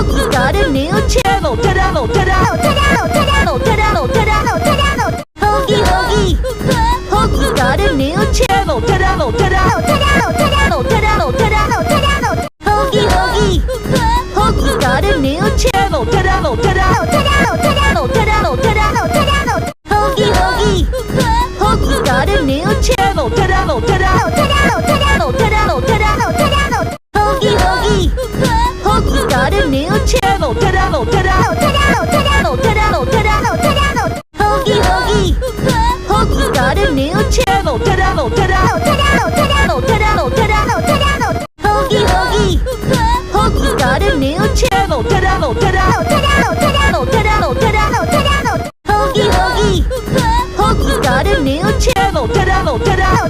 Hoagie's got a new channel. Hoagie, Hoagie. Hoagie's got a new channel. Hoagie, Hoagie. Hoagie's got a new channel. Hoagie, Hoagie. Hoagie's got a new channel. Hoagie, Hoagie. Hoagie's got a new channel. Hoagie, Hoagie. Hoagie's got a new channel. Hoagie, Hoagie. Hoagie's got a new channel. Hoagie, Hoagie. Hoagie's got a new channel. Hoagie, Hoagie. Hoagie's got a new channel.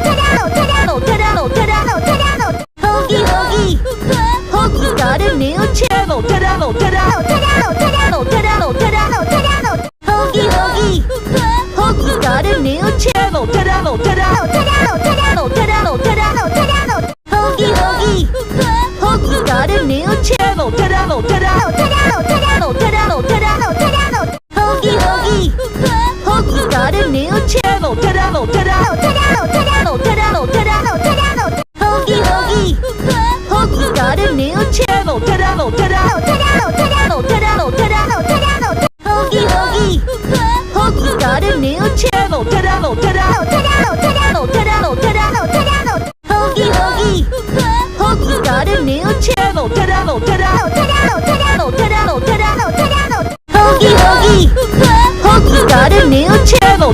Hoagie, Hoagie. Hoagie's got a new channel. Hoagie, Hoagie. Hoagie's got a new channel. Hoagie, Hoagie. Hoagie's got a new channel. Hoagie, Hoagie. Hoagie's got a new channel. Hoagie, Hoagie. Hoagie's got a new channel. Hoagie, Hoagie. Hoagie's got a new channel. Hoagie, Hoagie. Hoagie's got a new channel.